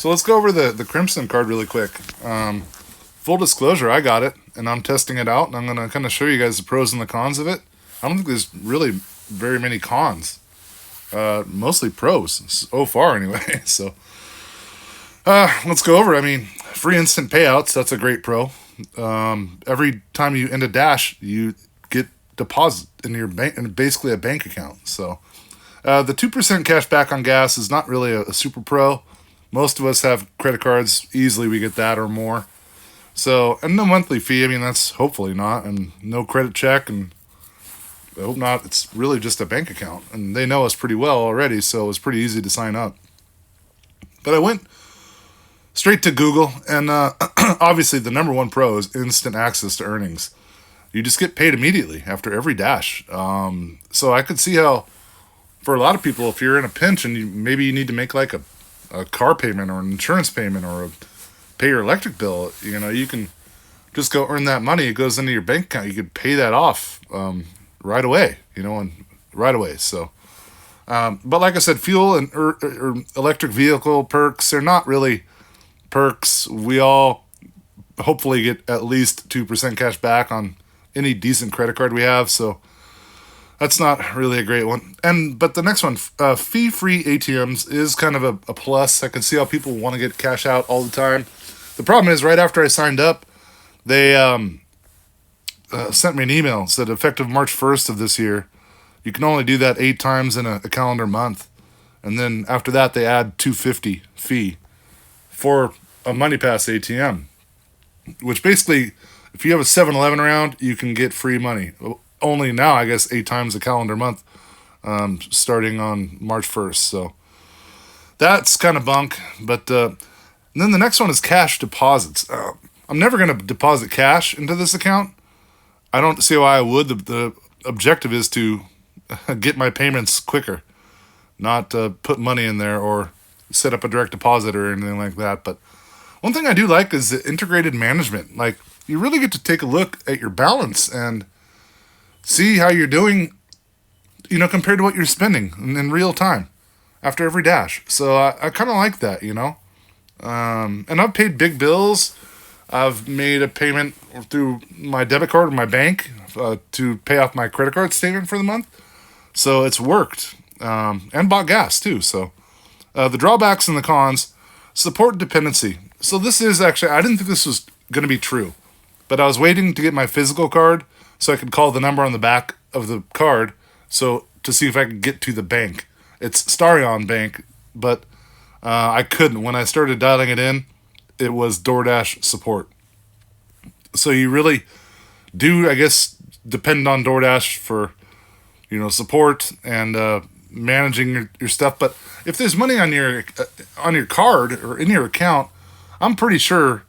So let's go over the Crimson Card really quick. Full disclosure, I got it, and I'm testing it out, and I'm going to kind of show you guys the pros and the cons of it. I don't think there's really very many cons. Mostly pros, so far anyway. So let's go over. I mean, free instant payouts, that's a great pro. Every time you end a dash, you get deposit in your bank, in basically a bank account. So the 2% cash back on gas is not really a super pro. Most of us have credit cards. Easily we get that or more. So, and no monthly fee. I mean, that's hopefully not. And no credit check. And I hope not. It's really just a bank account. And they know us pretty well already. So it was pretty easy to sign up. But I went straight to Google. And obviously the number one pro is instant access to earnings. You just get paid immediately after every dash. So I could see how, for a lot of people, if you're in a pinch and maybe you need to make like a car payment or an insurance payment or pay your electric bill, you can just go earn that money. It goes into your bank account. You could pay that off right away, and right away. So, but like I said, fuel and or electric vehicle perks, they're not really perks. We all hopefully get at least 2% cash back on any decent credit card we have. So that's not really a great one. But the next one, fee-free ATMs, is kind of a plus. I can see how people want to get cash out all the time. The problem is, right after I signed up, they sent me an email. It said effective March 1st of this year, you can only do that 8 times in a calendar month. And then after that, they add $250 fee for a MoneyPass ATM, which basically, if you have a 7-Eleven around, you can get free money. Only now, I guess, 8 times a calendar month, starting on March 1st. So that's kind of bunk. But and then the next one is cash deposits. I'm never going to deposit cash into this account. I don't see why I would. The objective is to get my payments quicker, not put money in there or set up a direct deposit or anything like that. But one thing I do like is the integrated management. Like, you really get to take a look at your balance and see how you're doing, compared to what you're spending in real time after every dash. So I kind of like that, and I've paid big bills. I've made a payment through my debit card or my bank to pay off my credit card statement for the month. So it's worked, and bought gas too. So the drawbacks and the cons: support dependency. So this is actually, I didn't think this was going to be true, but I was waiting to get my physical card so I could call the number on the back of the card to see if I could get to the bank. It's Starion Bank, but I couldn't. When I started dialing it in, it was DoorDash support. So you really do, I guess, depend on DoorDash for, support and managing your stuff. But if there's money on your card or in your account, I'm pretty sure,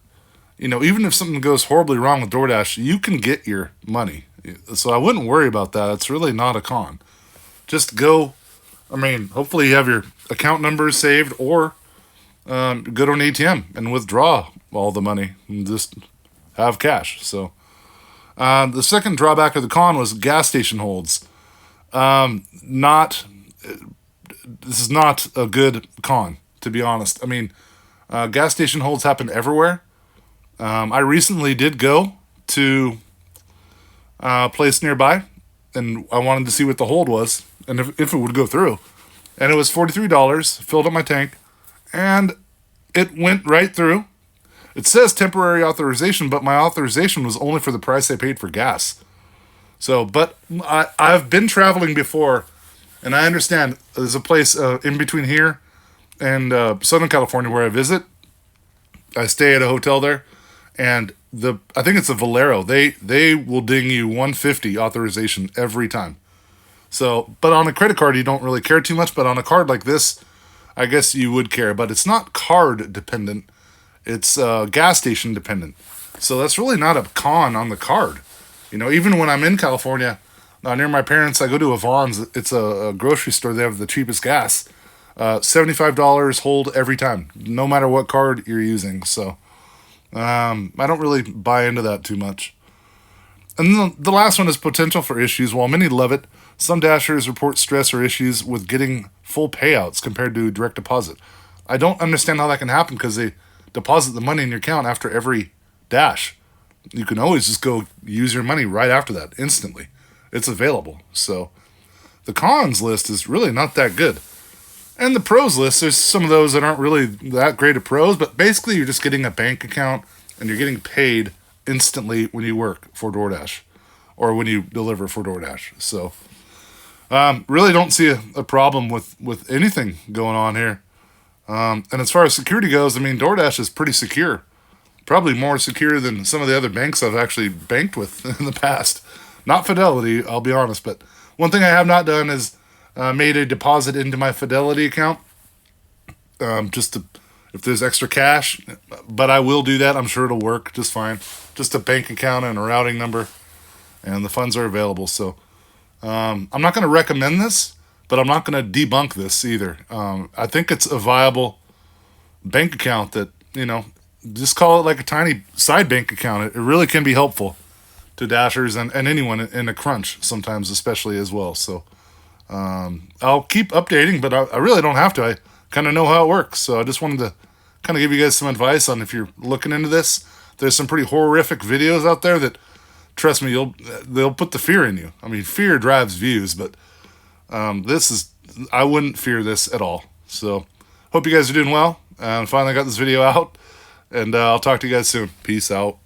even if something goes horribly wrong with DoorDash, you can get your money. So I wouldn't worry about that. It's really not a con. Just go. I mean, hopefully you have your account numbers saved, or go to an ATM and withdraw all the money and just have cash. So the second drawback of the con was gas station holds. This is not a good con, to be honest. I mean, gas station holds happen everywhere. I recently did go to a place nearby, and I wanted to see what the hold was and if it would go through. And it was $43, filled up my tank, and it went right through. It says temporary authorization, but my authorization was only for the price I paid for gas. So, but I've been traveling before, and I understand there's a place in between here and Southern California where I visit. I stay at a hotel there, and I think it's a Valero. They will ding you $150 authorization every time. So, but on a credit card, you don't really care too much. But on a card like this, I guess you would care. But it's not card dependent. It's gas station dependent. So that's really not a con on the card. Even when I'm in California, near my parents, I go to a Vaughn's. It's a grocery store. They have the cheapest gas. $75 hold every time, no matter what card you're using. So I don't really buy into that too much. And then the last one is potential for issues. While many love it, some dashers report stress or issues with getting full payouts compared to direct deposit. I don't understand how that can happen because they deposit the money in your account after every dash. You can always just go use your money right after that, instantly. It's available. So the cons list is really not that good. And the pros list, there's some of those that aren't really that great of pros, but basically you're just getting a bank account and you're getting paid instantly when you work for DoorDash or when you deliver for DoorDash. So really don't see a problem with anything going on here. And as far as security goes, I mean, DoorDash is pretty secure. Probably more secure than some of the other banks I've actually banked with in the past. Not Fidelity, I'll be honest, but one thing I have not done is made a deposit into my Fidelity account, just to, if there's extra cash. But I will do that. I'm sure it'll work just fine. Just a bank account and a routing number, and the funds are available. So I'm not going to recommend this, but I'm not going to debunk this either. I think it's a viable bank account that, just call it like a tiny side bank account. It really can be helpful to Dashers and anyone in a crunch sometimes, especially as well. So I'll keep updating, but I really don't have to. I kind of know how it works. So I just wanted to kind of give you guys some advice on if you're looking into this. There's some pretty horrific videos out there that, trust me, they'll put the fear in you. I mean, fear drives views, but I wouldn't fear this at all. So hope you guys are doing well. Finally got this video out, and I'll talk to you guys soon. Peace out.